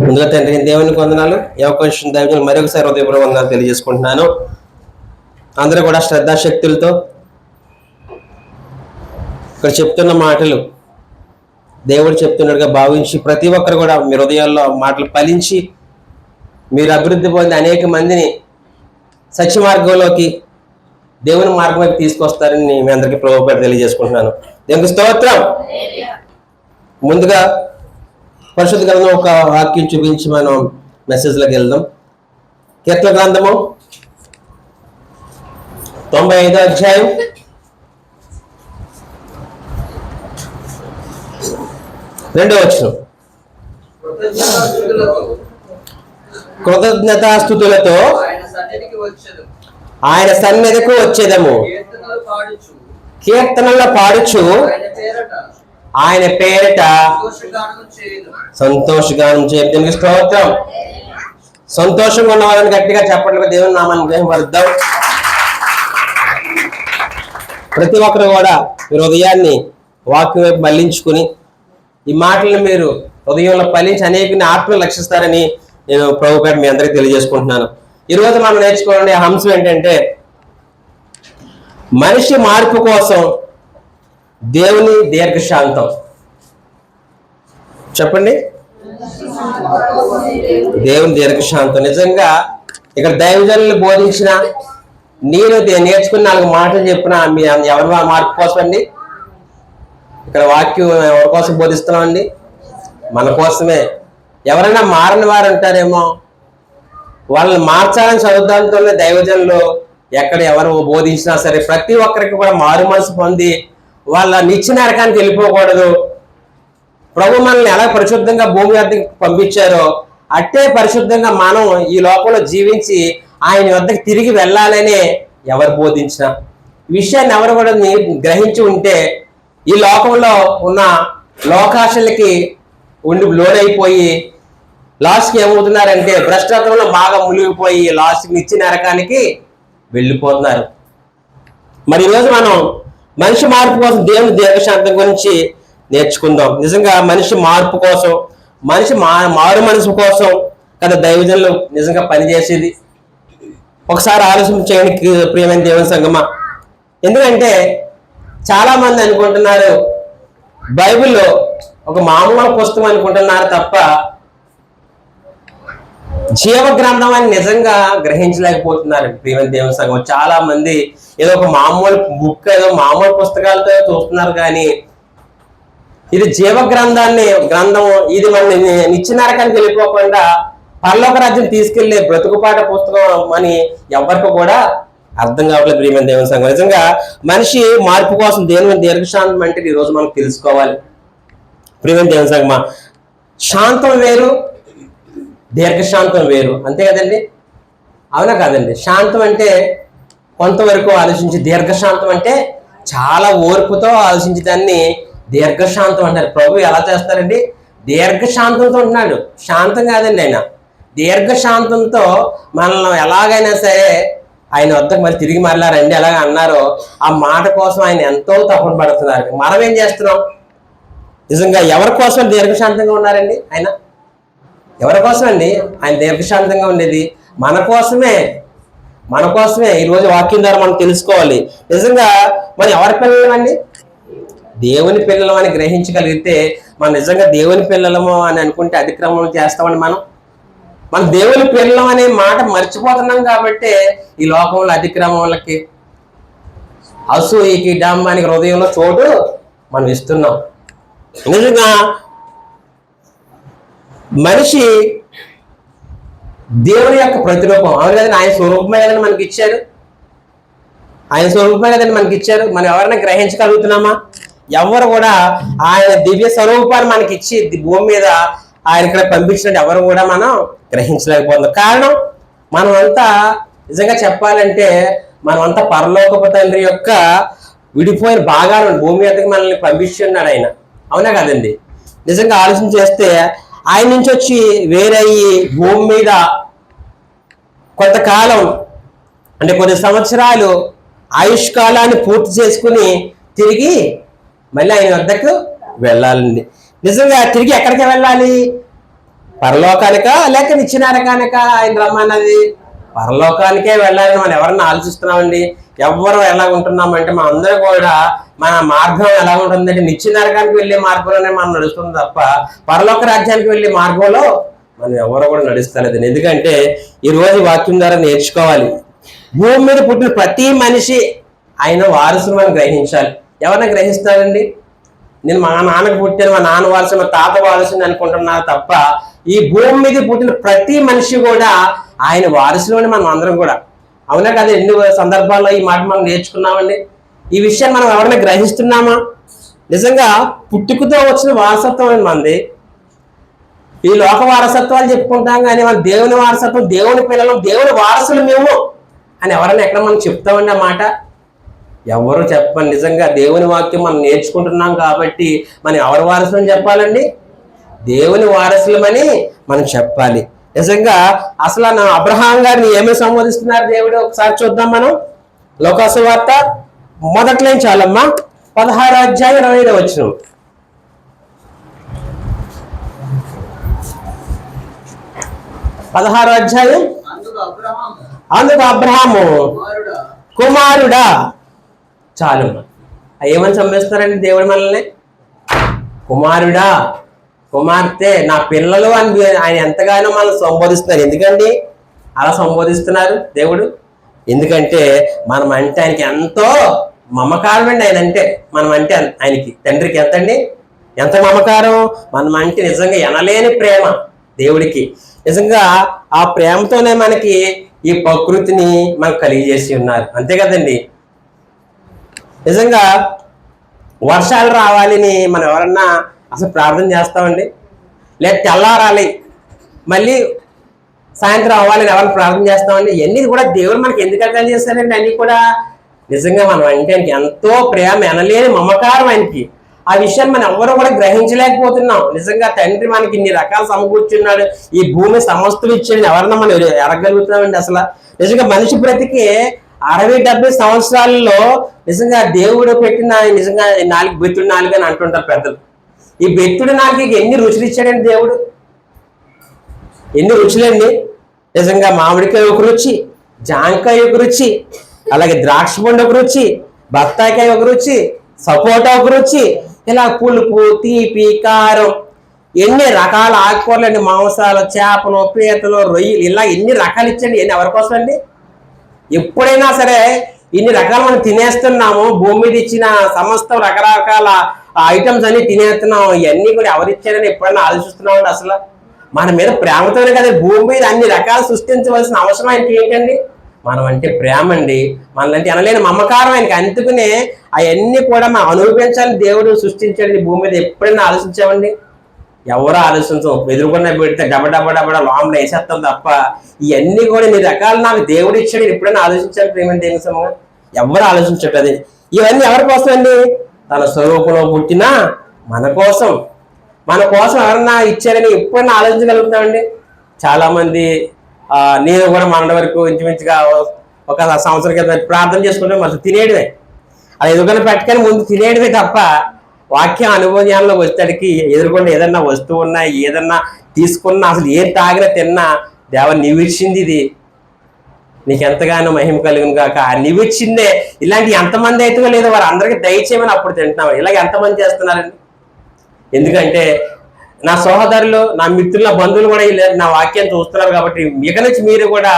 ముందుగా తండ్రి దేవునికి వందనాలు. ఈ అవకాశం దైవం మరొకసారి హృదయపూర్వక వందనాలు తెలియజేసుకుంటున్నాను. అందరూ కూడా శ్రద్ధాశక్తులతో ఇక్కడ చెప్తున్న మాటలు దేవుడు చెప్తున్నట్టుగా భావించి ప్రతి ఒక్కరు కూడా మీ హృదయాల్లో మాటలు ఫలించి మీరు అభివృద్ధి పొంది అనేక మందిని సత్య మార్గంలోకి దేవుని మార్గం వైపు తీసుకొస్తారని మీ అందరికీ ప్రభువుపేట తెలియజేసుకుంటున్నాను. దేవునికి స్తోత్రం. ముందుగా పరిశుద్ధ గ్రంథం ఒక వాక్యం చూపించి మనం మెసేజ్లోకి వెళ్దాం. కీర్తన గ్రంథము 95వ అధ్యాయం 2వ వచనం. కృతజ్ఞతాస్తుతులతో ఆయన సన్నిధికి వచ్చేదము, కీర్తనల్లో పాడుచు ఆయన పేరిట సంతోషగానం చేయడానికి స్తోత్రం. సంతోషంగా ఉన్న వాళ్ళని గట్టిగా చెప్పట్లేదు. దేవుని నామాన్ని గ్రహింపరుద్దాం. ప్రతి ఒక్కరు కూడా మీ హృదయాన్ని వాక్యం వైపు మళ్లించుకుని ఈ మాటలను మీరు హృదయంలో ఫలించి అనేకని ఆత్మలు రక్షిస్తారని నేను ప్రభువుపేట మీ అందరికీ తెలియజేసుకుంటున్నాను. ఈరోజు మనం నేర్చుకోవాలనే అంశం ఏంటంటే మనిషి మార్పు కోసం దేవుని దీర్ఘశాంతం. చెప్పండి, దేవుని దీర్ఘశాంతం. నిజంగా ఇక్కడ దైవజనులు బోధించిన నేను నేర్చుకుని 4 మాటలు చెప్పిన మీ ఎవరి మార్పు కోసం అండి? ఇక్కడ వాక్యం ఎవరి కోసం బోధిస్తున్నామండి? మన కోసమే. ఎవరైనా మారని వారు అంటారేమో, వాళ్ళని మార్చాలని చదువుతాంతోనే దైవజనులు ఎక్కడ ఎవరు బోధించినా సరే ప్రతి ఒక్కరికి కూడా మారు మనసు పొంది వాళ్ళ నిత్య నరకానికి వెళ్ళిపోకూడదు. ప్రభు మనల్ని ఎలా పరిశుద్ధంగా భూమి వద్దకు పంపించారో అట్టే పరిశుద్ధంగా మనం ఈ లోకంలో జీవించి ఆయన వద్దకు తిరిగి వెళ్ళాలనే ఎవరు బోధించిన విషయాన్ని ఎవరు కూడా గ్రహించి ఉంటే ఈ లోకంలో ఉన్న లోకాశలకి లోనైపోయి లాస్ట్కి ఏమవుతున్నారంటే భ్రష్టాత్రంలో బాగా మునిగిపోయి లాస్ట్కి నిత్య నరకానికి వెళ్ళిపోతున్నారు. మరి ఈరోజు మనం మనిషి మార్పు కోసం దేవుని దీర్ఘశాంతం గురించి నేర్చుకుందాం. నిజంగా మనిషి మార్పు కోసం, మనిషి మారు మనసు కోసం కదా దైవజనులు నిజంగా పనిచేసేది. ఒకసారి ఆలోచన చేయడానికి ప్రియమైన దేవుని సంగమా. ఎందుకంటే చాలా మంది అనుకుంటున్నారు బైబిల్లో ఒక మామూలు పుస్తకం అనుకుంటున్నారు తప్ప జీవ గ్రంథం అని నిజంగా గ్రహించలేకపోతున్నారు ప్రియమైన దేవుని సంఘం. చాలా మంది ఏదో ఒక మామూలు బుక్, ఏదో మామూలు పుస్తకాలతో చూస్తున్నారు, కానీ ఇది జీవ గ్రంథం ఇది మన నిత్య నరకానికి వెళ్ళిపోకుండా పరలోక రాజ్యం తీసుకెళ్లే బ్రతుకుపాట పుస్తకం అని ఎవరికి కూడా అర్థం కావట్లేదు ప్రియమైన దేవుని సంఘం. నిజంగా మనిషి మార్పు కోసం దేవుని దీర్ఘశాంతం అంటే ఈరోజు మనం తెలుసుకోవాలి ప్రియమైన దేవుని సంఘమా. శాంతం వేరు, దీర్ఘశాంతం వేరు, అంతే కదండి? అవునా కాదండి? శాంతం అంటే కొంతవరకు ఆలోచించి, దీర్ఘశాంతం అంటే చాలా ఓర్పుతో ఆలోచించి దాన్ని దీర్ఘశాంతం అంటారు. ప్రభు ఎలా చేస్తారండి? దీర్ఘశాంతంతో ఉంటున్నాడు. శాంతం కాదండి ఆయన, దీర్ఘశాంతంతో మనల్ని ఎలాగైనా సరే ఆయన వద్దకు మరి తిరిగి మరలారండి ఎలాగ అన్నారో ఆ మాట కోసం ఆయన ఎంతో తపన పడుతున్నారు. మనం ఏం చేస్తున్నాం? నిజంగా ఎవరి కోసం దీర్ఘశాంతంగా ఉన్నారండి? ఆయన ఎవరి కోసం అండి ఆయన దీర్ఘశాంతంగా ఉండేది? మన కోసమే. ఈరోజు వాక్యం ద్వారా మనం తెలుసుకోవాలి. నిజంగా మనం ఎవరి పిల్లలమండి? దేవుని పిల్లలం అని గ్రహించగలిగితే మనం నిజంగా దేవుని పిల్లలము అని అనుకుంటే అతిక్రమం చేస్తామని మనం దేవుని పిల్లలం అనే మాట మర్చిపోతున్నాం. కాబట్టి ఈ లోకంలో అతిక్రమములకి, అసూయకి, డాంబానికి హృదయంలో చోటు మనం ఇస్తున్నాం. నిజంగా మనిషి దేవుని యొక్క ప్రతిరూపం. అవును కదండి? ఆయన స్వరూపమే కదండి మనకి ఇచ్చారు. మనం ఎవరైనా గ్రహించగలుగుతున్నామా? ఎవరు కూడా ఆయన దివ్య స్వరూపాన్ని మనకి ఇచ్చి భూమి మీద ఆయన ఇక్కడ పంపించినట్టు ఎవరు కూడా మనం గ్రహించలేకపోతున్నాం. కారణం మనమంతా నిజంగా చెప్పాలంటే మనమంతా పరలోకపు తండ్రి యొక్క విడిపోయిన భాగాలు భూమి మీదకి మనల్ని పంపిస్తున్నాడు ఆయన. అవునా కదండి? నిజంగా ఆలోచన చేస్తే ఆయన నుంచి వచ్చి వేరయ్యి భూమి మీద కొంతకాలం అంటే కొన్ని సంవత్సరాలు ఆయుష్కాలాన్ని పూర్తి చేసుకుని తిరిగి మళ్ళీ ఆయన వద్దకు వెళ్ళాలండి. నిజంగా తిరిగి ఎక్కడికి వెళ్ళాలి? పరలోకానిక లేక నిత్యనరకానిక ఆయన రమ్మన్నది? పరలోకానికే వెళ్ళాలని మనం ఎవరన్నా ఆలోచిస్తున్నామండి? ఎవరు ఎలా ఉంటున్నామంటే మన అందరూ కూడా మన మార్గం ఎలా ఉంటుందంటే నిత్య నరకానికి వెళ్ళే మార్గంలోనే మనం నడుస్తుంది తప్ప పరలోక రాజ్యానికి వెళ్ళే మార్గంలో మనం ఎవరు కూడా నడుస్తలేదు. ఎందుకంటే ఈ రోజు వాక్యం ద్వారా నేర్చుకోవాలి. భూమి మీద పుట్టిన ప్రతి మనిషి ఆయన వారసును మనం గ్రహించాలి. ఎవరిని గ్రహిస్తారండి? నేను మా నాన్నకు పుట్టాను, మా నాన్న వారసు, మా తాత వారసుని అనుకుంటున్నారు తప్ప ఈ భూమి మీద పుట్టిన ప్రతి మనిషి కూడా ఆయన వారసులోనే మనం అందరం కూడా. అవునా కదా? ఎన్ని సందర్భాల్లో ఈ మాట మనం నేర్చుకున్నామండి. ఈ విషయాన్ని మనం ఎవరైనా గ్రహిస్తున్నామా? నిజంగా పుట్టుకతో వచ్చిన వారసత్వం మంది. ఈ లోక వారసత్వాలు చెప్పుకుంటాం కానీ మన దేవుని వారసత్వం, దేవుని పిల్లలు, దేవుని వారసులు మేము అని ఎవరైనా ఎక్కడ మనం చెప్తామండి ఆ మాట? ఎవరు చెప్పండి. నిజంగా దేవుని వాక్యం మనం నేర్చుకుంటున్నాం కాబట్టి మనం ఎవరి వారసులని చెప్పాలండి? దేవుని వారసులమని మనం చెప్పాలి. నిజంగా అసలు నా అబ్రహాం గారిని ఏమి సంబోధిస్తున్నారు దేవుడు? ఒకసారి చూద్దాం మనం. లోకాసు వార్త మొదట్లో చాలమ్మా 16వ అధ్యాయం 25వ వచనం. 16వ అధ్యాయం. అందుకు అబ్రహాము కుమారుడా. చాలు. ఏమని సంబోధిస్తారండి దేవుడు మనల్ని? కుమారుడా, కుమార్తె, నా పిల్లలు అని ఆయన ఎంతగానో మనల్ని సంబోధిస్తున్నారు. ఎందుకండి అలా సంబోధిస్తున్నారు దేవుడు? ఎందుకంటే మనం అంటే ఆయనకి ఎంతో మమకారం అండి. ఆయన అంటే మనం అంటే ఆయనకి తండ్రికి ఎంతండి, ఎంత మమకారం. మనం అంటే నిజంగా ఎనలేని ప్రేమ దేవుడికి. నిజంగా ఆ ప్రేమతోనే మనకి ఈ ప్రకృతిని మనకు కలిగజేసి ఉన్నారు. అంతే కదండి? నిజంగా వర్షాలు రావాలని మనం ఎవరన్నా అసలు ప్రార్థన చేస్తామండి? లేదా తెల్లారాలి మళ్ళీ సాయంత్రం అవ్వాలని ఎవరిని ప్రార్థన చేస్తామండి? ఇవన్నీ కూడా దేవుడు మనకి ఎందుకు అర్థం చేస్తారండి? అన్నీ కూడా నిజంగా మనం అంటే ఆయనకి ఎంతో ప్రేమ, ఎనలేని మమకారం ఆయనకి. ఆ విషయాన్ని మనం ఎవరు కూడా గ్రహించలేకపోతున్నాం. నిజంగా తండ్రి మనకి ఇన్ని రకాల సమకూర్చున్నాడు, ఈ భూమి సమస్తలు ఇచ్చాడు, ఎవరన్నా మనం ఎరగలుగుతున్నామండి అసలు? నిజంగా మనిషి బ్రతికి 60-70 సంవత్సరాలలో నిజంగా దేవుడు పెట్టిన నిజంగా 4 బెత్తుడు నాలుగు అని అంటుంటారు పెద్దలు. ఈ బెత్తుడు నాలుగు ఎన్ని రుచులు ఇచ్చాడండి దేవుడు? ఎన్ని రుచులండి! నిజంగా మామిడికాయ ఒక రుచి, జాంకాయ ఒక రుచి, అలాగే ద్రాక్ష పండు ఒక రుచి, బత్తాయికాయ ఒక రుచి, సపోటా ఒక రుచి, ఇలా పులుపు, తీపి, కారం, ఎన్ని రకాల ఆకుకూరలు అండి, మాంసాలు, చేపలు, పీతలు, రొయ్యలు, ఇలా ఎన్ని రకాలు ఇచ్చండి. ఎన్ని ఎవరి కోసం అండి? ఎప్పుడైనా సరే ఇన్ని రకాలు మనం తినేస్తున్నాము. భూమి మీద ఇచ్చిన సమస్త రకరకాల ఐటమ్స్ అన్ని తినేస్తున్నాము. ఇవన్నీ కూడా ఎవరిచ్చారని ఎప్పుడైనా ఆలోచిస్తున్నామండి? అసలు మన మీద ప్రేమతోనే కదా భూమి మీద అన్ని రకాలు సృష్టించవలసిన అవసరం ఆయనకి ఏంటండి? మనం అంటే ప్రేమ అండి, మనలంటే అనలేని మమకారం ఆయనకి. అందుకునే అవన్నీ కూడా మనం అనుభవించాలని దేవుడు సృష్టించాడు భూమి మీద. ఎప్పుడైనా ఆలోచించామండి? ఎవరో ఆలోచించం. ఎదురుకున్న పెడితే డబ్బ లోపల వేసేస్తాం తప్ప ఇవన్నీ కూడా నీ రకాలు నాకు దేవుడు ఇచ్చాడు ఎప్పుడైనా ఆలోచించాలి ప్రేమ దేనిసమో? ఎవరు ఆలోచించట్లేదు. ఇవన్నీ ఎవరి కోసం అండి? తన స్వరూపంలో పుట్టిన మన కోసం. మన కోసం ఎవరన్నా ఇచ్చారని ఎప్పుడైనా ఆలోచించగలుగుతామండి? చాలా మంది నేను కూడా మన వరకు ఇంచుమించుగా ఒక సంవత్సరం క్రితం ప్రార్థన చేసుకుంటే మరి తినేయడమే, అది ఎదుగున పెట్టుకొని ముందు తినేయడమే తప్ప వాక్యం అనుభవాల్లో వచ్చేటికి ఎదురుకుండా ఏదన్నా వస్తువు ఉన్నా, ఏదన్నా తీసుకున్నా, అసలు ఏం తాగినా తిన్నా దేవ నీవిచ్చింది ఇది, నీకెంతగానో మహిమ కలుగును కాక, నీవిచ్చిందే. ఇలాంటి ఎంతమంది అయితే లేదో వారు అందరికీ దయచేయమని అప్పుడు తింటున్నాం. ఇలాగ ఎంతమంది చేస్తున్నారండి? ఎందుకంటే నా సహోదరులు, నా మిత్రులు, నా బంధువులు కూడా నా వాక్యాన్ని చూస్తున్నారు కాబట్టి ఇక నుంచి మీరు కూడా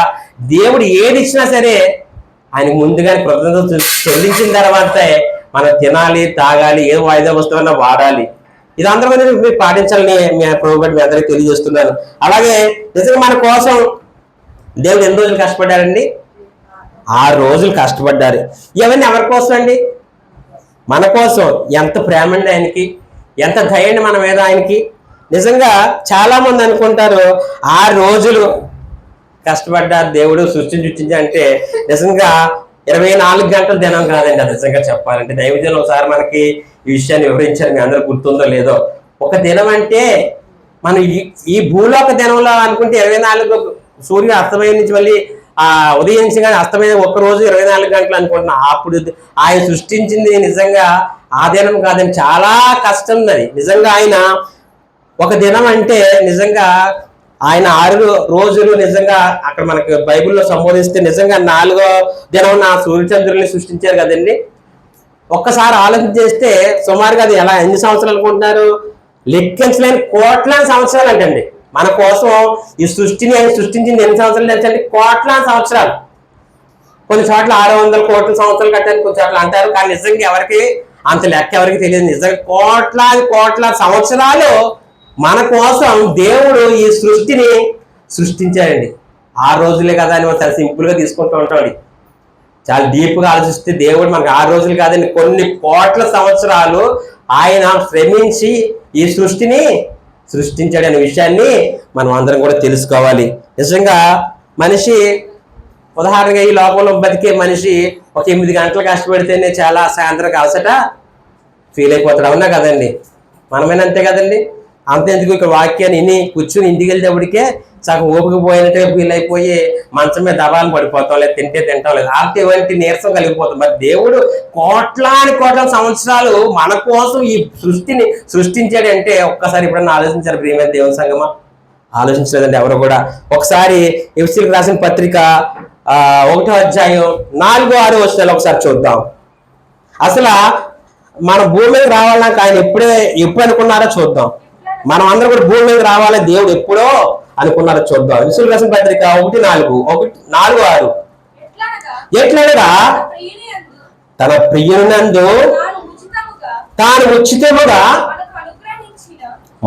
దేవుడు ఏది ఇచ్చినా సరే ఆయనకు ముందుగానే కృతజ్ఞతలు చెల్లించిన తర్వాతే మనం తినాలి, తాగాలి, ఏ వాయిదా వస్తువున్నా వాడాలి. ఇది అందరూ మీరు పాటించాలని మీ ప్రభుత్వం మీ అందరికీ తెలియజేస్తున్నాను. అలాగే నిజంగా మన కోసం దేవుడు ఎన్ని రోజులు కష్టపడ్డారండి? 6 రోజులు కష్టపడ్డారు. ఇవన్నీ ఎవరి కోసం అండి? మన కోసం. ఎంత ప్రేమ అండి ఆయనకి, ఎంత దయండి మన మీద ఆయనకి. నిజంగా చాలా మంది అనుకుంటారు 6 రోజులు కష్టపడ్డారు దేవుడు సృష్టించి అంటే నిజంగా 24 గంటల దినం కాదండి. అది నిజంగా చెప్పాలంటే దైవజనులు ఒకసారి మనకి ఈ విషయాన్ని వివరించారు. మీ అందరూ గుర్తుందో లేదో. ఒక దినం అంటే మనం ఈ భూలోక దినంలో అనుకుంటే 24 సూర్యుడు అస్తమయం నుంచి మళ్ళీ ఉదయించి కానీ అస్తమైన ఒక్కరోజు 24 గంటలు అనుకుంటున్నాం. అప్పుడు ఆయన సృష్టించింది నిజంగా ఆ దినం కాదని చాలా కష్టం అది. నిజంగా ఆయన ఒక దినం అంటే నిజంగా ఆయన 6 రోజులు నిజంగా అక్కడ మనకి బైబిల్లో సంబోధిస్తే నిజంగా 4వ దినం నా సూర్యచంద్రుల్ని సృష్టించారు కదండి. ఒక్కసారి ఆలోచన చేస్తే సుమారుగా అది ఎలా ఎన్ని సంవత్సరాలు అనుకుంటున్నారు? లెక్కించలేని కోట్లాది సంవత్సరాలు అంటండి. మన కోసం ఈ సృష్టిని ఆయన సృష్టించింది ఎన్ని సంవత్సరాలు తెలుసండి? కోట్లాది సంవత్సరాలు. కొన్ని చోట్ల 600 కోట్ల సంవత్సరాలు కట్టాలని కొన్ని చోట్ల అంటారు, కానీ నిజంగా ఎవరికి అంత లెక్క ఎవరికి తెలియదు. నిజంగా కోట్లాది సంవత్సరాలు మన కోసం దేవుడు ఈ సృష్టిని సృష్టించాడండి. 6 రోజులే కదా అని మనం చాలా సింపుల్ గా తీసుకుంటూ ఉంటాడు. చాలా డీప్ గా ఆలోచిస్తే దేవుడు మనకు 6 రోజులు కాదండి, కొన్ని కోట్ల సంవత్సరాలు ఆయన శ్రమించి ఈ సృష్టిని సృష్టించాడు అనే విషయాన్ని మనం అందరం కూడా తెలుసుకోవాలి. నిజంగా మనిషి ఉదాహరణగా ఈ లోకంలో బతికే మనిషి ఒక 8 గంటలు కష్టపడితేనే చాలా సాయంత్రం అలసట ఫీల్ అయిపోతాడు. అవునా కదండి? మనమైనా అంతే కదండి. అంతెందుకు ఇక్కడ వాక్యాన్ని విని కూర్చుని ఇంటికి వెళ్ళేటప్పటికే సగం ఓపిక పోయినట్టుగా ఫీల్ అయిపోయి మంచం మీద దబాలను పడిపోతాం, లేదు తింటాం లేదు, అలాంటి నీరసం కలిగిపోతాం. మరి దేవుడు కోట్ల సంవత్సరాలు మన కోసం ఈ సృష్టిని సృష్టించాడంటే ఒక్కసారి ఎప్పుడన్నా ఆలోచించారు ప్రియమైన దేవుని సంగమా? ఆలోచించలేదండి ఎవరు కూడా. ఒకసారి ఎఫెసీయులకు రాసిన పత్రిక 1వ అధ్యాయం 4-6 వచనాలు ఒకసారి చూద్దాం. అసలు మన భూమి మీద రావాలని ఆయన ఎప్పుడు అనుకున్నారో చూద్దాం. మనం అందరం కూడా భూమి మీద రావాలని దేవుడు ఎప్పుడో అనుకున్నారో చూద్దాం. ఎఫెసీయులకు రాసిన పత్రిక 1:4-6 ఎట్లనగా తన ప్రియునందు తాను ఉచితముగా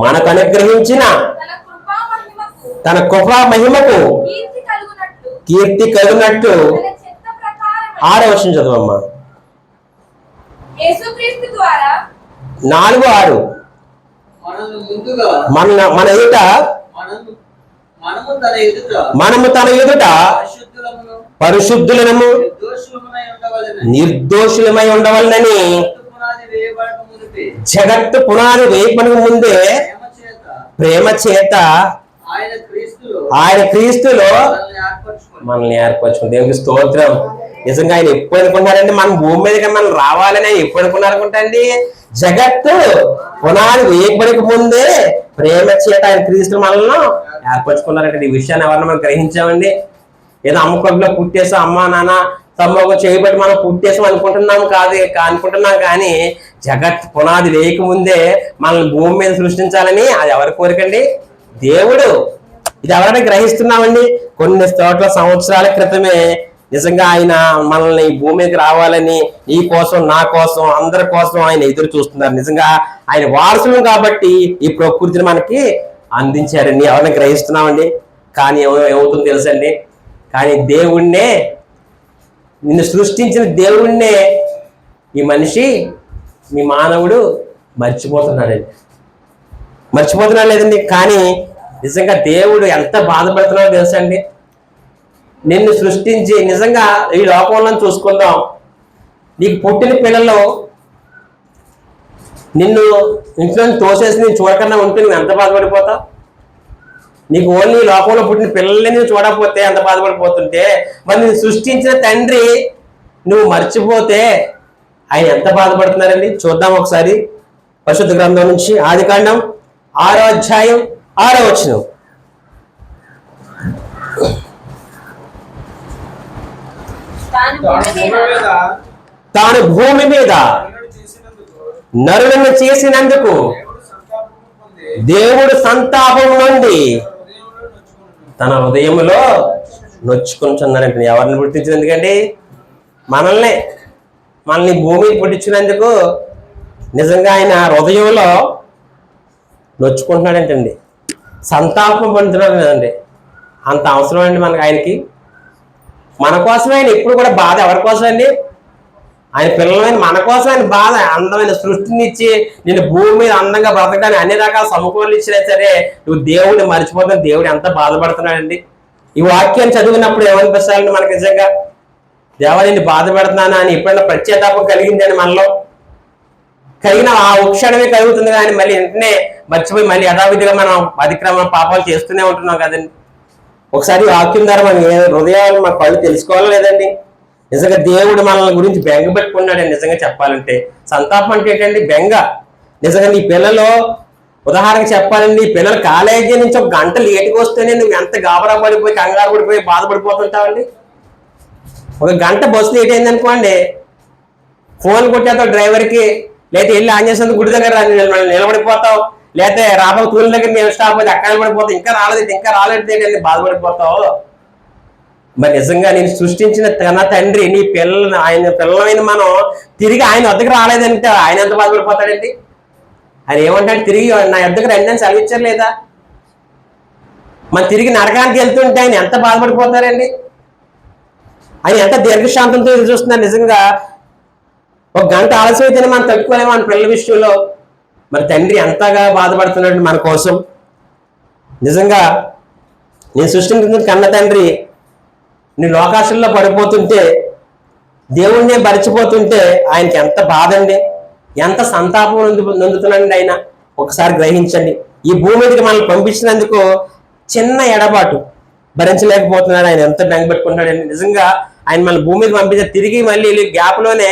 మనకు అనుగ్రహించిన తన కృపా మహిమకు కీర్తి కలుగునట్టు 6వ వచనం చదవమ్మా. 4:6 మన ఎదుట మనము తన ఎదుట పరిశుద్ధులము నిర్దోషులమై ఉండవలనని జగత్తు పునాది వేయక ముందే ప్రేమ చేత ఆయన క్రీస్తులో మనల్ని ఏర్పరచుకుని. దేవునికి స్తోత్రం. నిజంగా ఆయన ఎప్పుడు అనుకున్నారండి మన భూమి మీద మనం రావాలని ఆయన ఎప్పుడు అనుకున్నారనుకుంటండి? జగత్తు పునాది వేయబడక ముందే ప్రేమ చేత ఆయన క్రీస్తు మనల్ని ఏర్పరచుకున్నారంటే ఈ విషయాన్ని ఎవరన్నా మనం గ్రహించామండి? ఏదో అమ్మకొట్లో పుట్టేసాం, అమ్మ నాన్న తమ్మకు చేయబట్టి మనం పుట్టేసాం అనుకుంటున్నాం కానీ జగత్ పునాది వేయకముందే మనల్ని భూమి మీద సృష్టించాలని అది ఎవరి కోరికండి? దేవుడు. ఇది ఎవరైనా గ్రహిస్తున్నామండి? కొన్ని సంవత్సరాల క్రితమే నిజంగా ఆయన మనల్ని భూమి మీదకి రావాలని నీ కోసం నా కోసం అందరి కోసం ఆయన ఎదురు చూస్తున్నారు. నిజంగా ఆయన వారసులు కాబట్టి ఈ ప్రకృతిని మనకి అందించారండి. ఎవరైనా గ్రహిస్తున్నామండి? కానీ ఏమవుతుందో తెలుసండి, కానీ దేవుణ్ణే, నిన్ను సృష్టించిన దేవుణ్ణే ఈ మనిషి, మీ మానవుడు మర్చిపోతున్నాడు లేదండి. కానీ నిజంగా దేవుడు ఎంత బాధపడుతున్నాడో తెలుసండి. నిన్ను సృష్టించి నిజంగా ఈ లోకంలో చూసుకుందాం, నీకు పుట్టిన పిల్లలు నిన్ను ఇంట్లో తోసేసి నేను చూడకుండా ఉంటే నువ్వు ఎంత బాధపడిపోతావు? నీకు ఓన్లీ లోకంలో పుట్టిన పిల్లల్ని నువ్వు చూడకపోతే ఎంత బాధపడిపోతుంటే, మరి నేను సృష్టించిన తండ్రి నువ్వు మర్చిపోతే ఆయన ఎంత బాధపడుతున్నారండి? చూద్దాం ఒకసారి పరిశుద్ధ గ్రంథం నుంచి ఆదికాండం 6వ అధ్యాయం 6వ వచనం. తాను భూమి మీద నరులను చేసినందుకు దేవుడు సంతాపం నుండి తన హృదయములో నొచ్చుకుంటున్నారంటే ఎవరిని పుట్టించిన ఎందుకండి? మనల్ని భూమికి పుట్టించినందుకు నిజంగా ఆయన హృదయంలో నొచ్చుకుంటున్నాడంటండి, సంతాపం పొందుతున్నాడు కదండి. అంత అవసరం అండి మనకు ఆయనకి. మన కోసమే ఆయన ఎప్పుడు కూడా బాధ. ఎవరి కోసం అండి? ఆయన పిల్లలమైన మన కోసం ఆయన బాధ. అందమైన సృష్టిని ఇచ్చి నేను భూమి మీద అందంగా బ్రతకడానికి అన్ని రకాల సమకూరలు ఇచ్చినా సరే నువ్వు దేవుడిని మర్చిపోతున్నా. దేవుడు ఎంత బాధపడుతున్నాడండి. ఈ వాక్యాన్ని చదివినప్పుడు ఏమనిపిస్తాడండి మనకి? నిజంగా దేవా నిన్ను బాధ పెడుతున్నానా అని ఎప్పుడైనా ప్రత్యేతాపం కలిగిందని మనలో కలిగిన ఆ క్షణమే కలుగుతుంది, కానీ మళ్ళీ వెంటనే మర్చిపోయి మళ్ళీ యథావిధిగా మనం అతిక్రమణ పాపాలు చేస్తూనే ఉంటున్నాం కదండి. ఒకసారి వాక్యం ద్వారా మనం హృదయాలు మన కళ్ళు తెలుసుకోవాలా లేదండి? నిజంగా దేవుడు మనల్ని గురించి బెంగ పెట్టుకున్నాడండి. నిజంగా చెప్పాలంటే సంతాపం అంటే ఏంటండి? బెంగ. నిజంగా నీ పిల్లలు ఉదాహరణకు చెప్పాలండి, పిల్లలు కాలేజీ నుంచి ఒక గంట లేటుగా వస్తేనే నువ్వు ఎంత గాబరా పడిపోయి కంగారు పడిపోయి బాధపడిపోతుంటావండి. ఒక గంట బస్సు లేట్ అయింది అనుకోండి, ఫోన్ కొట్టేస్తావు డ్రైవర్కి, లేకపోతే వెళ్ళి ఆంజనేయ గుడి దగ్గర నిలబడిపోతావు, లేకపోతే రాబో తూళ్ళ దగ్గర నేను స్టాప్ అయితే అక్కడ పడిపోతావు, ఇంకా రాలేదు బాధపడిపోతావు. మరి నిజంగా నేను సృష్టించిన తన తండ్రి నీ పిల్లలు, ఆయన పిల్లలైన మనం తిరిగి ఆయన వద్దకు రాలేదంటే ఆయన ఎంత బాధపడిపోతాడండి? ఆయన ఏమంటాడు, తిరిగి నా వద్దకు రండి అని సెలవిచ్చారు లేదా? మన తిరిగి నరకానికి వెళ్తుంటే ఆయన ఎంత బాధపడిపోతారండి? ఆయన ఎంత దీర్ఘశాంతంతో ఎదురు చూస్తున్నారు. నిజంగా ఒక గంట ఆలస్యం అయితేనే మనం తట్టుకోలేము మన పిల్లల విషయంలో. మరి తండ్రి ఎంతగా బాధపడుతున్నాడు మన కోసం. నిజంగా నేను సృష్టించిన కన్న తండ్రి నీ లోకాశల్లో పడిపోతుంటే, దేవుణ్ణి మరిచిపోతుంటే ఆయనకి ఎంత బాధ అండి, ఎంత సంతాపం నొందుతున్నాడండి ఆయన. ఒకసారి గ్రహించండి. ఈ భూమి మీదకి మనల్ని పంపించినందుకు చిన్న ఎడబాటు భరించలేకపోతున్నాడు ఆయన. ఎంత బెంగపెట్టుకుంటాడండి. నిజంగా ఆయన మన భూమి మీద పంపించే తిరిగి మళ్ళీ గ్యాప్లోనే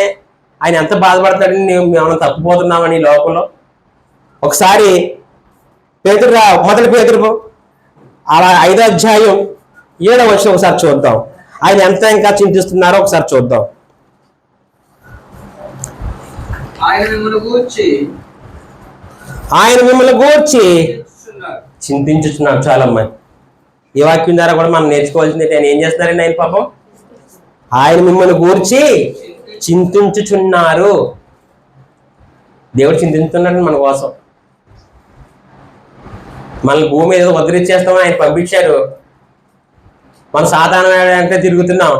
ఆయన ఎంత బాధపడతాడని మనం తప్పిపోతున్నామని ఈ లోకంలో. ఒకసారి మొదటి పేతురు అలా 5వ అధ్యాయం 7వ వచనం ఒకసారి చూద్దాం. ఆయన ఎంత ఇంకా చింతిస్తున్నారో ఒకసారి చూద్దాం. ఆయన మిమ్మల్ని గూర్చి చింతించుచున్నారు. చాలా మంది ఈ వాక్యం ద్వారా కూడా మనం నేర్చుకోవాల్సింది ఆయన ఏం చేస్తున్నారండి, ఆయన పాపం ఆయన మిమ్మల్ని గూర్చి చింతించుచున్నారు. దేవుడు చింతించుతున్నాడు మన కోసం. మనల్ని భూమి మీద వదిలిచ్చేస్తామని ఆయన పంపించారు. మనం సాధారణంగా తిరుగుతున్నాం,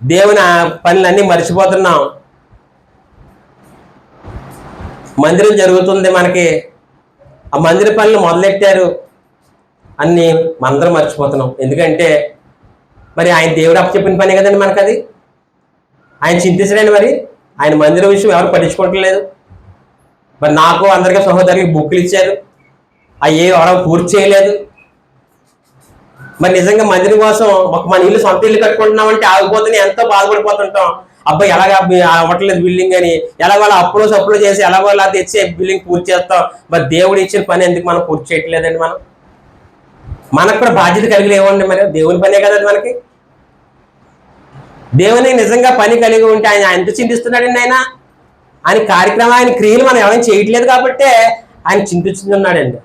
దేవుని పనులన్నీ మర్చిపోతున్నాం. మందిరం జరుగుతుంది మనకి, ఆ మందిర పనులు మొదలెట్టారు అన్ని మనందరం మర్చిపోతున్నాం. ఎందుకంటే మరి ఆయన దేవుడు అప్పచెప్పిన పనే కదండి మనకు అది. ఆయన చింతించడండి. మరి ఆయన మందిరం విషయం ఎవరు పట్టించుకోవట్లేదు. మరి నాకు అందరికీ సహోదరికి బుక్లు ఇచ్చారు, అవి ఎవరో పూర్తి చేయలేదు. మరి నిజంగా మందిరం కోసం మన ఇల్లు సొంత ఇల్లు కట్టుకుంటున్నామంటే ఆగిపోతుంది, ఎంతో బాధపడిపోతుంటాం. అబ్బాయి ఎలాగా అవ్వట్లేదు బిల్డింగ్ అని, ఎలాగో అప్పులు చేసి ఎలాగో అలా తెచ్చి బిల్డింగ్ పూర్తి చేస్తాం. మరి దేవుడు ఇచ్చిన పని ఎందుకు మనం పూర్తి చేయట్లేదండి? మనకు కూడా బాధ్యత కలిగి లేవండి. మరి దేవుని పనే కదండి మనకి. దేవుని నిజంగా పని కలిగి ఉంటే ఆయన ఎంత చింతిస్తున్నాడండి. ఆయన కార్యక్రమం, ఆయన క్రియలు మనం ఎవరైనా చేయట్లేదు కాబట్టే ఆయన చింతిస్తున్నాడండి.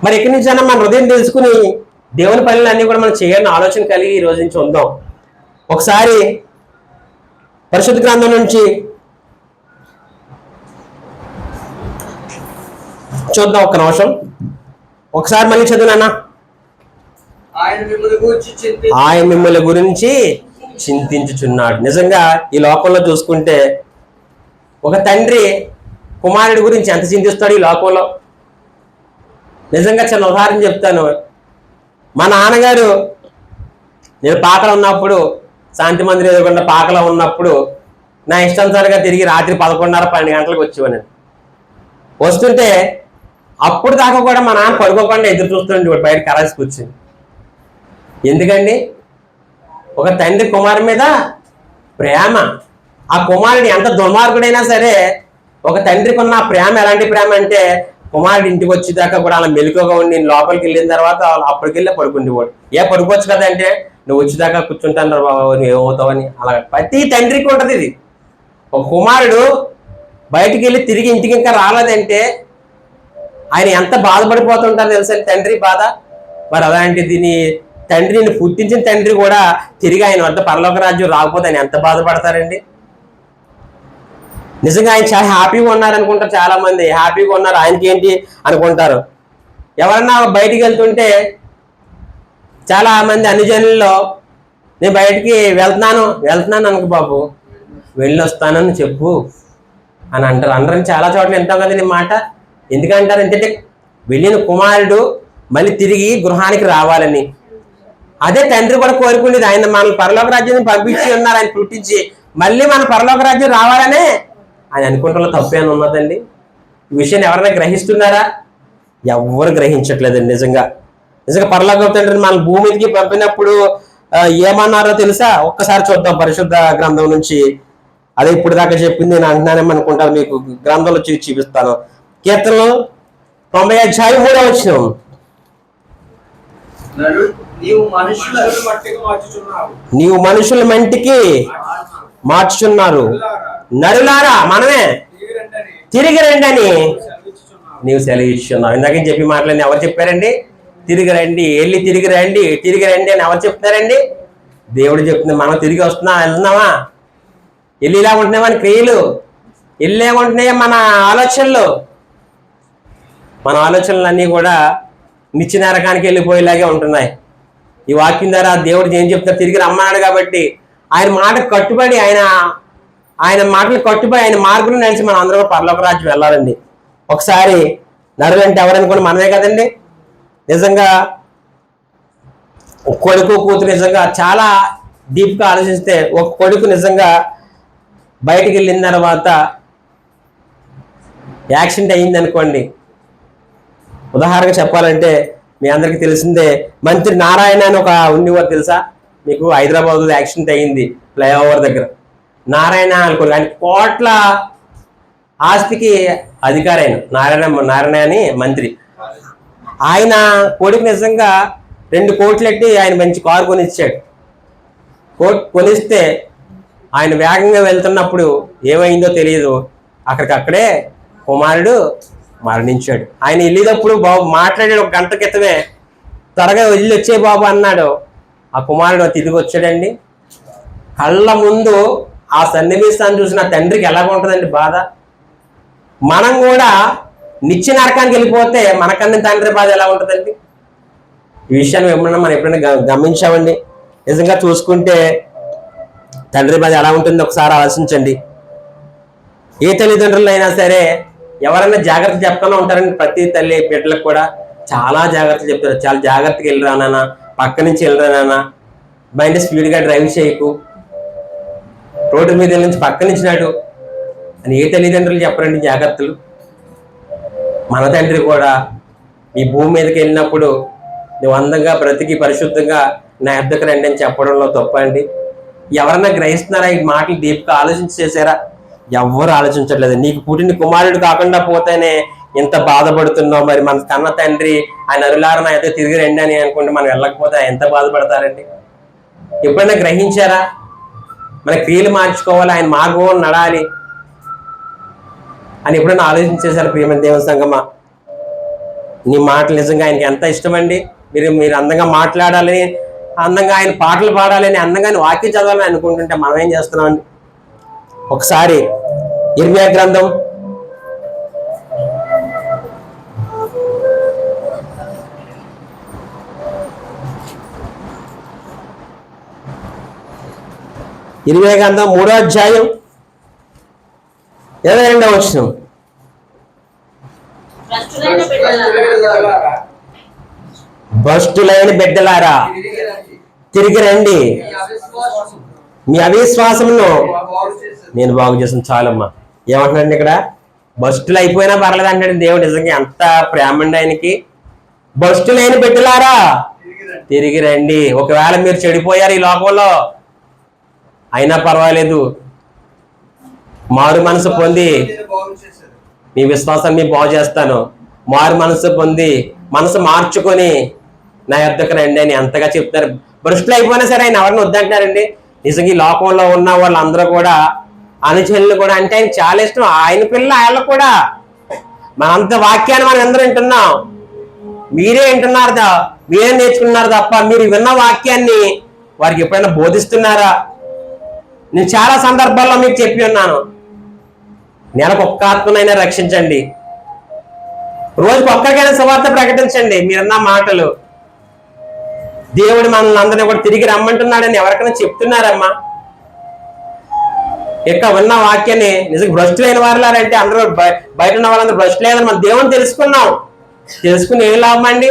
మరి ఎక్కడి నుంచి అయినా మన హృదయం తెలుసుకుని దేవుని పనులు అన్నీ కూడా మనం చేయాలని ఆలోచన కలిగి ఈ రోజు నుంచి ఉందాం. ఒకసారి పరిశుద్ధ గ్రంథం నుంచి చూద్దాం. ఒక్క నిమిషం ఒకసారి మళ్ళీ చదువునా. ఆయన మిమ్మల్ని గురించి చింతించుచున్నాడు. నిజంగా ఈ లోకంలో చూసుకుంటే ఒక తండ్రి కుమారుడి గురించి ఎంత చింతిస్తాడు ఈ లోకంలో. నిజంగా చిన్న ఉదాహరణ చెప్తాను. మా నాన్నగారు నేను పాకలో ఉన్నప్పుడు, శాంతి మందిరం ఎదురుకుండా పాకలో ఉన్నప్పుడు నా ఇష్టానుసారంగా తిరిగి రాత్రి 11:30, 12 గంటలకు వచ్చేవాడిని. వస్తుంటే అప్పుడు దాకా కూడా మా నాన్న పడుకోకుండా ఎదురు చూస్తుండే బయట కరాసి కూర్చుని. ఎందుకండి? ఒక తండ్రి కుమారు మీద ప్రేమ. ఆ కుమారుడు ఎంత దుర్మార్గుడైనా సరే ఒక తండ్రికి ఉన్న ప్రేమ ఎలాంటి ప్రేమ అంటే, కుమారుడు ఇంటికి వచ్చేదాకా కూడా అలా మెలుకుగా ఉండి లోపలికి వెళ్ళిన తర్వాత అప్పటికెళ్ళి పడుకుండేవాడు. పడుకోవచ్చు కదా అంటే, నువ్వు వచ్చేదాకా కూర్చుంటాను బాబు, నువ్వు ఏమవుతావని. అలా ప్రతి తండ్రికి ఉంటుంది ఇది. ఒక కుమారుడు బయటికి వెళ్ళి తిరిగి ఇంటికి ఇంకా రాలేదంటే ఆయన ఎంత బాధపడిపోతుంటారు తెలుసా, తండ్రి బాధ. మరి అలాంటిది నీ తండ్రిని పుట్టించిన తండ్రి కూడా తిరిగి ఆయన వద్ద పరలోక రాజ్యం రాకపోతే ఆయన ఎంత బాధపడతారండి. నిజంగా ఆయన చాలా హ్యాపీగా ఉన్నారు అనుకుంటారు. చాలా మంది హ్యాపీగా ఉన్నారు, ఆయనకి ఏంటి అనుకుంటారు. ఎవరన్నా బయటికి వెళ్తుంటే చాలా మంది అన్ని జనుల్లో నేను బయటికి వెళ్తున్నాను అనుకో బాబు, వెళ్ళొస్తానని చెప్పు అని అంటారు. అందరం చాలా చోట్ల వింటాం కదా నీ మాట. ఎందుకంటారు? ఎందుకంటే వెళ్ళిన కుమారుడు మళ్ళీ తిరిగి గృహానికి రావాలని. అదే తండ్రి కూడా కోరుకునేది. ఆయన మన పరలోక రాజ్యాన్ని పంపించి ఉన్నారు, ఆయన పుట్టించి మళ్ళీ మన పరలోక రాజ్యం రావాలనే ఆయన అనుకుంటున్న తప్పేమైనా ఉన్నదండి? ఈ విషయాన్ని ఎవరైనా గ్రహిస్తున్నారా? ఎవరు గ్రహించట్లేదండి. నిజంగా పరలోక తండ్రిని మన భూమికి పంపినప్పుడు ఏమన్నారో తెలుసా? ఒక్కసారి చూద్దాం పరిశుద్ధ గ్రంథం నుంచి. అదే ఇప్పుడు దాకా చెప్పింది నేను అంటున్నానేమో అనుకుంటాను, మీకు గ్రంథంలో చూపిస్తాను. కీర్తనలు 90:3 నీవు మనుషుల మంటికి మార్చుచున్నారు. నరులారా మనమే తిరిగి రండి అని నీవు సెలవిస్తున్నావు. ఇందాక చెప్పి మాటలని ఎవరు చెప్పారండి? తిరిగి రండి, వెళ్ళి తిరిగి రండి, తిరిగి రండి అని ఎవరు చెప్తున్నారండి? దేవుడు చెప్తుంది. మనం తిరిగి వెళ్తున్నామా? వెళ్ళి ఇలా ఉంటున్నాయి మన క్రియలు, వెళ్ళే ఉంటున్నాయి మన ఆలోచనలు. మన ఆలోచనలన్నీ కూడా నిత్య నరకానికి వెళ్ళిపోయేలాగే ఉంటున్నాయి. ఈ వాక్యం ద్వారా దేవుడు ఏం చెప్తారు? తిరిగి రమ్మన్నాడు కాబట్టి ఆయన మాటకు కట్టుబడి, ఆయన మాటలు కట్టుబడి ఆయన మార్గంలో నడిచి మనం అందరూ పరలోక రాజ్యం వెళ్ళాలండి. ఒకసారి నరులు అంటే ఎవరనుకోండి, మనమే కదండి. నిజంగా కొడుకు కూతురు నిజంగా చాలా డీప్గా ఆలోచిస్తే, ఒక కొడుకు నిజంగా బయటికి వెళ్ళిన తర్వాత యాక్సిడెంట్ అయ్యింది అనుకోండి. ఉదాహరణగా చెప్పాలంటే మీ అందరికీ తెలిసిందే, మంత్రి నారాయణ అని ఒక ఉండేవారు తెలుసా మీకు? హైదరాబాద్లో యాక్సిడెంట్ అయ్యింది ఫ్లైఓవర్ దగ్గర. నారాయణ అనుకోండి, ఆయన కోట్ల ఆస్తికి అధికారి. నారాయణ అని మంత్రి. ఆయన కొడుకు నిజంగా 2 కోట్లు ఎట్టి ఆయన మంచి కారు కొనిచ్చాడు. కొనిస్తే ఆయన వేగంగా వెళ్తున్నప్పుడు ఏమైందో తెలియదు, అక్కడికక్కడే కుమారుడు మరణించాడు. ఆయన వెళ్ళేటప్పుడు బాబు మాట్లాడాడు, 1 గంట క్రితమే త్వరగా వెళ్ళి వచ్చే బాబు అన్నాడు. ఆ కుమారుడు తిరిగి వచ్చాడండి. కళ్ళ ముందు ఆ సన్నివేశాన్ని చూసిన తండ్రికి ఎలాగ ఉంటుందండి బాధ. మనం కూడా నిత్య నరకానికి వెళ్ళిపోతే మనకన్నా తండ్రి బాధ ఎలా ఉంటుందండి? ఈ విషయాన్ని మనం ఎప్పుడైనా గమనించామండి? నిజంగా చూసుకుంటే తండ్రి బాధ ఎలా ఉంటుందో ఒకసారి ఆలోచించండి. ఏ తల్లిదండ్రులు అయినా సరే ఎవరైనా జాగ్రత్త చెప్తూనే ఉంటారండి. ప్రతి తల్లి బిడ్డలకు కూడా చాలా జాగ్రత్తలు చెప్తారు. చాలా జాగ్రత్తగా వెళ్ళిరా నాన్న, పక్క నుంచి వెళ్ళిరా నాన్న, బండి స్పీడ్గా డ్రైవ్ చేయకు, రోడ్డు మీద నుంచి పక్క నుంచి నాడు అని ఏ తల్లిదండ్రులు చెప్పరండి జాగ్రత్తలు. మన తండ్రి కూడా ఈ భూమి మీదకి వెళ్ళినప్పుడు నువ్వు అందంగా బ్రతికి పరిశుద్ధంగా నా యొద్దకు రండి అని చెప్పడంలో తప్ప అండి? ఎవరన్నా గ్రహిస్తున్నారా? ఈ మాటలు డీప్గా ఆలోచించి చేశారా? ఎవ్వరు ఆలోచించట్లేదు. నీకు పుట్టిన కుమారుడు కాకుండా పోతేనే ఎంత బాధపడుతున్నావు, మరి మన కన్న తండ్రి ఆయన నరులారన అయితే తిరిగి రండి అని అనుకుంటే మనం వెళ్ళకపోతే ఎంత బాధపడతారండి? ఎప్పుడైనా గ్రహించారా? మన క్రియలు మార్చుకోవాలి, ఆయన మార్గం నడాలి అని ఎప్పుడైనా ఆలోచించేశారు? ప్రియమైన దేవుని సంగమా, నీ మాటలు నిజంగా ఆయనకి ఎంత ఇష్టమండి. మీరు అందంగా మాట్లాడాలని, అందంగా ఆయన పాటలు పాడాలని, అందంగా వాక్యం చదవాలని అనుకుంటుంటే మనం ఏం చేస్తున్నామండి? ఒకసారి ఇర్మియా గ్రంథం 3వ అధ్యాయం 22వ వచనం. భ్రష్టులైన బిడ్డలారా తిరిగి రండి, మీ అవిశ్వాసమును నేను బాగు చేసాను. చాలమ్మా. ఏమంటున్నాడు ఇక్కడ? భ్రష్టులు అయిపోయినా పర్లేదు అంటాడు దేవుడు. నిజంగా ఎంత ప్రేమ అండి ఆయనకి. భ్రష్టులైన బిడ్డలారా తిరిగి రండి. ఒకవేళ మీరు చెడిపోయారు ఈ లోకంలో, అయినా పర్వాలేదు, మారు మనసు పొంది మీ విశ్వాసాన్ని బాగు చేస్తాను. మారు మనసు పొంది మనసు మార్చుకొని నా యొద్దకు రండి అని ఎంతగా చెప్తారు. భ్రష్టులు అయిపోయినా సరే ఆయన ఎవరిని వద్దంటున్నారండి? నిజంగా ఈ లోకంలో ఉన్న వాళ్ళందరూ కూడా, అనుచరులు కూడా అంటే ఆయన చాలా ఇష్టం. ఆయన పిల్లలు ఆయన కూడా మనంత వాక్యాన్ని మనం అందరూ వింటున్నాం. మీరే వింటున్నారు, మీరే నేర్చుకున్నారు తప్ప మీరు విన్న వాక్యాన్ని వారికి ఎప్పుడైనా బోధిస్తున్నారా? నేను చాలా సందర్భాల్లో మీకు చెప్పి ఉన్నాను, నెలకు 1 ఆత్మనైనా రక్షించండి, రోజుకు ఒక్కరికైనా సువార్త ప్రకటించండి. మీరన్న మాటలు దేవుడు మనల్ని అందరినీ కూడా తిరిగి రమ్మంటున్నాడని ఎవరికైనా చెప్తున్నారమ్మా? ఇక ఉన్న వాక్యాన్ని నిజంగా భ్రష్టులైన వారులారంటే అందరూ బయట ఉన్న వాళ్ళందరూ భ్రష్టులేదని మనం దేవుని తెలుసుకున్నాం. తెలుసుకుని ఏం లాభం అండి?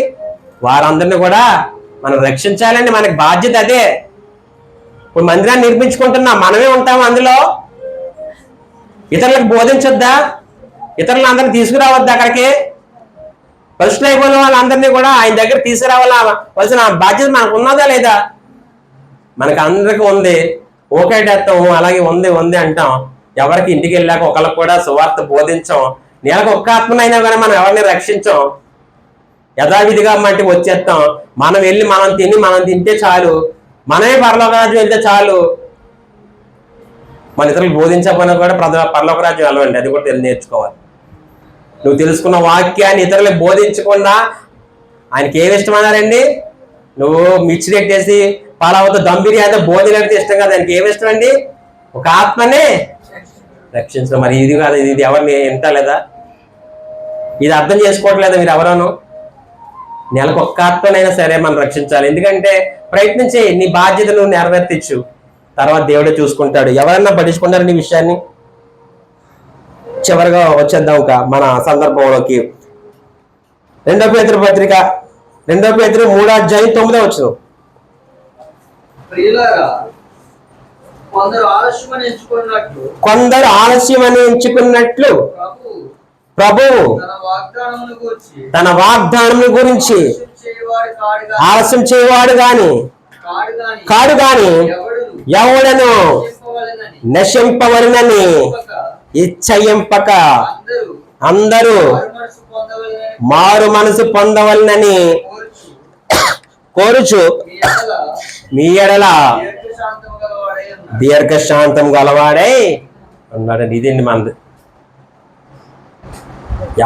వారందరినీ కూడా మనం రక్షించాలండి. మనకి బాధ్యత అదే. ఇప్పుడు మందిరాన్ని నిర్మించుకుంటున్నాం, మనమే ఉంటాము అందులో. ఇతరులకు బోధించొద్దా? ఇతరులను అందరినీ తీసుకురావద్దా అక్కడికి? భ్రష్టులు అయిపోయిన వాళ్ళందరినీ కూడా ఆయన దగ్గర తీసుకురావాల్సిన బాధ్యత మనకు ఉన్నదా లేదా? మనకు అందరికీ ఉంది. ఓకేటేస్తాం, అలాగే ఉంది అంటాం. ఎవరికి ఇంటికి వెళ్ళాక ఒకళ్ళకి కూడా సువార్త బోధించాం. నెలకు ఒక్క ఆత్మనైనా కానీ మనం ఎవరిని రక్షించాం. యథావిధిగా అంటే వచ్చేస్తాం. మనం వెళ్ళి మనం తింటే చాలు, మనమే పరలోక రాజ్యం వెళ్తే చాలు. మన ఇతరులు బోధించకపోయినా కూడా పరలోక రాజ్యం వెళ్ళండి, అది కూడా నేర్చుకోవాలి. నువ్వు తెలుసుకున్న వాక్యాన్ని ఇతరులకు బోధించకుండా ఆయనకి ఏమి ఇష్టమన్నారండి? నువ్వు మిర్చి పెట్టేసి పాలవతో దమ్ బిర్యానీ బోధినట్టు ఇష్టం కదా, ఆయనకి ఏమి ఇష్టం అండి? ఒక ఆత్మనే రక్షించడం. మరి ఇది కాదు, ఇది ఎవరిని వింటలేదా? ఇది అర్థం చేసుకోవట్లేదా మీరు ఎవరను? నెలకు ఒక్క ఆత్మనైనా సరే మనం రక్షించాలి. ఎందుకంటే ప్రయత్నించే, నీ బాధ్యత నువ్వు నెరవేర్తించు, తర్వాత దేవుడే చూసుకుంటాడు. ఎవరన్నా పట్టించుకుంటారు నీ విషయాన్ని? చివరిగా వచ్చేద్దాం మన సందర్భంలోకి. 2 పేతురు పత్రిక 2 పేతురు 3:9 కొందరు ఆలస్యమని ఎంచుకున్నట్లు ప్రభువు తన వాగ్దానముల గురించి ఆలస్యం చేయవాడు కాడు గాని ఎవడను నశింపవలనని ఇచ్చయింపక అందరూ మారు మనసు పొందవలనని కోరుచు మీ ఎడల దీర్ఘశాంతం గలవాడై ఉన్నాడండి. ఇదండి మనది.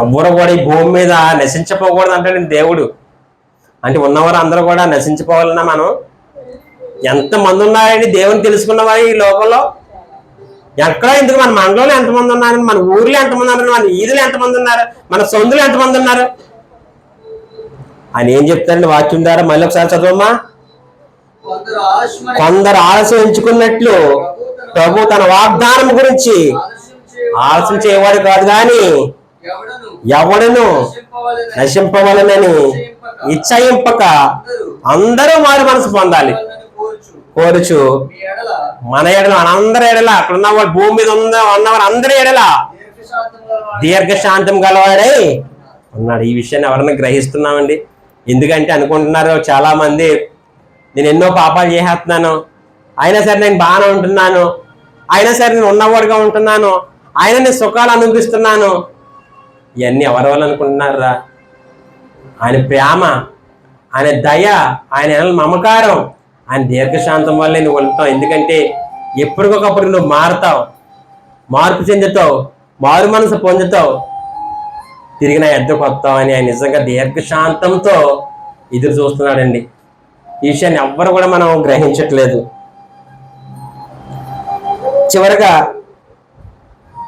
ఎవరు కూడా ఈ భూమి మీద నశించిపోకూడదు అంటాడండి దేవుడు. అంటే ఉన్నవారు అందరూ కూడా నశించిపోవాలన్నా మనం ఎంతమంది ఉన్నారండి దేవుని తెలుసుకున్న వారు ఈ లోకంలో? ఎక్కడ ఎందుకు మన మండలంలో ఎంతమంది ఉన్నారని, మన ఊర్లో ఎంతమంది ఉన్నారు, మన ఈదులు ఎంతమంది ఉన్నారు, మన సొందులు ఎంతమంది ఉన్నారు? ఆయన ఏం చెప్తారండి వాక్యం ద్వారా? మళ్ళీ ఒకసారి చదవమ్మా. కొందరు ఆలస్యం ఎంచుకున్నట్లు ప్రభు తన వాగ్దానం గురించి ఆలస్యం చేయవాడు కాదు గాని ఎవడను నశింపవలనని ఇచ్చయింపక అందరూ మారు మనసు పొందాలి కోరుచు మన ఎడల, అందరి ఎడల, అక్కడ ఉన్నవాడు, భూమి మీద ఉన్నవారు అందరి ఎడల దీర్ఘశాంతం గలవాడై ఉన్నాడు. ఈ విషయాన్ని ఎవరన్నా గ్రహిస్తున్నామండి? ఎందుకంటే అనుకుంటున్నారు చాలా మంది, నేను ఎన్నో పాపాలు చేసేస్తున్నాను, అయినా సరే నేను బాగానే ఉంటున్నాను, అయినా సరే నేను ఉన్నవాడుగా ఉంటున్నాను, అయినా నేను సుఖాలు అనుభవిస్తున్నాను. ఇవన్నీ ఎవరి వల్ల అనుకుంటున్నారా? ఆయన ప్రేమ, ఆయన దయ, ఆయన మమకారం, ఆయన దీర్ఘశాంతం వల్లే నువ్వు ఉంటావు. ఎందుకంటే ఎప్పటికొకప్పుడు నువ్వు మారుతావు, మార్పు చెందుతావు, మారు మనసు పొందుతావు, తిరిగి నా ఎద్దకు వస్తావు అని ఆయన నిజంగా దీర్ఘశాంతంతో ఎదురు చూస్తున్నాడండి. ఈ విషయాన్ని ఎవ్వరు కూడా మనం గ్రహించట్లేదు. చివరగా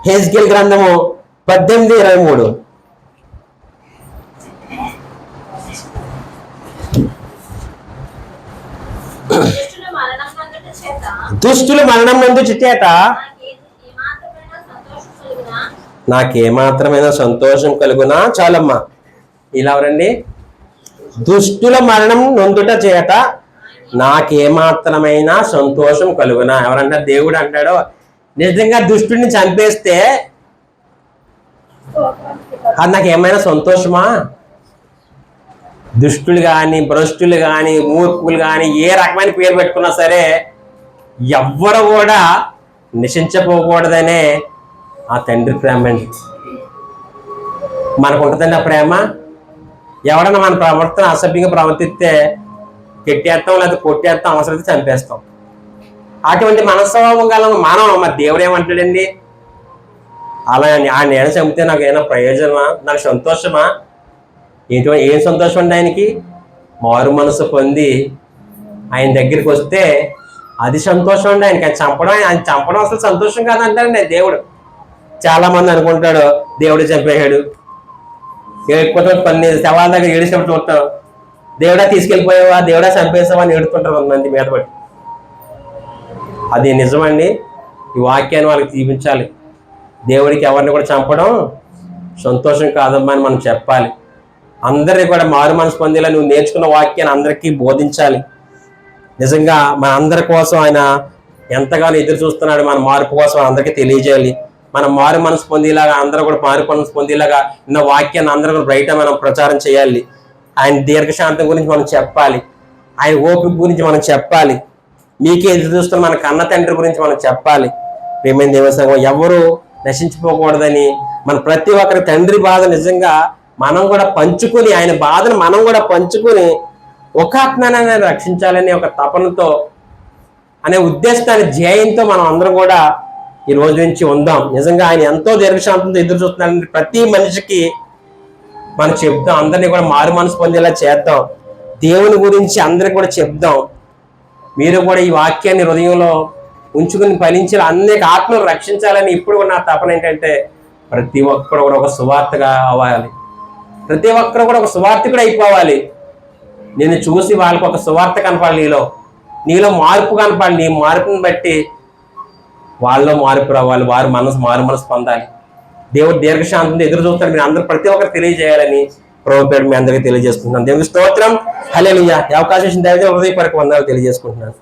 హెజ్కేల్ గ్రంథము 18:23. దుష్టులు మరణం నందుట చేత నాకేమాత్రమైన సంతోషం కలుగునా చాలమ్మా. ఇలా ఎవరండి? దుష్టుల మరణం నొందుట చేత నాకేమాత్రమైన సంతోషం కలుగునా. ఎవరంటారు? దేవుడు అంటాడు, నిజంగా దుష్టుడిని చంపేస్తే అది నాకేమైనా సంతోషమా? దుష్టులు కానీ, భ్రష్టులు కానీ, మూర్ఖులు కానీ, ఏ రకమైన పేరు పెట్టుకున్నా సరే ఎవ్వరు కూడా నశించపోకూడదనే ఆ తండ్రి ప్రేమ అండి. మనకు ఉంటుందండి ఆ ప్రేమ. ఎవడన్నా మన ప్రవర్తన అసభ్యంగా ప్రవర్తిస్తే కెట్టేస్తాం, లేకపోతే కొట్టేస్తాం, అవసరమైతే చంపేస్తాం. అటువంటి మనస్వభావం గల మనం మరి దేవుడు ఏమంటాడండి? అలా ఆ నేను చంపితే నాకు ఏమైనా ప్రయోజనమా, నాకు సంతోషమా? ఏం సంతోషం అండి ఆయనకి? మారు మనసు పొంది ఆయన దగ్గరికి వస్తే అది సంతోషం అండి ఆయనకి. ఆయన చంపడం అసలు సంతోషం కాదంటారండి దేవుడు. చాలా మంది అనుకుంటాడు దేవుడు చంపేశాడు, ఏడుకుంటాం, కొన్ని శవాల దగ్గర ఏడిసినప్పుడు చూస్తాం, దేవుడా తీసుకెళ్ళిపోయావా, దేవుడా చంపేసావా అని ఏడుకుంటారు కొంతమంది మీద పడి. అది నిజమండి. ఈ వాక్యాన్ని వాళ్ళకి చూపించాలి. దేవుడికి ఎవరిని కూడా చంపడం సంతోషం కాదమ్మా అని మనం చెప్పాలి. అందరినీ కూడా మారు మనసు పొందేలా నువ్వు నేర్చుకున్న వాక్యాన్ని అందరికీ బోధించాలి. నిజంగా మన అందరి కోసం ఆయన ఎంతగానో ఎదురు చూస్తున్నాడు. మన మార్పు కోసం అందరికీ తెలియజేయాలి. మనం మారు మనసు పొందేలాగా, అందరూ కూడా మారు మనసు పొందేలాగా ఉన్న వాక్యాన్ని అందరూ కూడా బయట మనం ప్రచారం చేయాలి. ఆయన దీర్ఘశాంతం గురించి మనం చెప్పాలి, ఆయన ఓపిక గురించి మనం చెప్పాలి, మీకే ఎదురు చూస్తున్న మన కన్న తండ్రి గురించి మనం చెప్పాలి. ప్రేమైన దేవ సంఘం ఎవరు నశించిపోకూడదని మన ప్రతి ఒక్కరి తండ్రి బాధ నిజంగా మనం కూడా పంచుకుని, ఆయన బాధను మనం కూడా పంచుకుని ఒక ఆత్మని రక్షించాలనే ఒక తపనతో అనే ఉద్దేశాన్ని ధ్యేయంతో మనం అందరం కూడా ఈ రోజు నుంచి ఉందాం. నిజంగా ఆయన ఎంతో దీర్ఘశాంతంతో ఎదురు చూస్తున్నారని ప్రతి మనిషికి మనం చెప్దాం. అందరినీ కూడా మారు మనసు పొందేలా చేద్దాం. దేవుని గురించి అందరికి కూడా చెప్దాం. మీరు కూడా ఈ వాక్యాన్ని హృదయంలో ఉంచుకుని ఫలించాలి, అనేక ఆత్మలు రక్షించాలని ఇప్పుడు కూడా నా తపన ఏంటంటే ప్రతి ఒక్కరు కూడా ఒక సువార్తగా అవ్వాలి. ప్రతి ఒక్కరు కూడా ఒక సువార్తికుడు అయిపోవాలి. నేను చూసి వాళ్ళకి ఒక సువార్త కనపాలి, నీలో మార్పు కనపాలి. నీ మార్పుని బట్టి వాళ్ళలో మార్పు రావాలి, వారు మారు మనసు పొందాలి. దేవుడు దీర్ఘశాంతంతో ఎదురు చూస్తారు. మీరు అందరూ ప్రతి ఒక్కరు తెలియజేయాలని ప్రభుపేట మీ అందరికీ తెలియజేసుకుంటున్నాను. దేవుని స్తోత్రం. హల్లెలూయా. ఈ అవకాశం ఇచ్చిన దైవ హృదయపూర్వక వందనాలు తెలియజేసుకుంటున్నాను.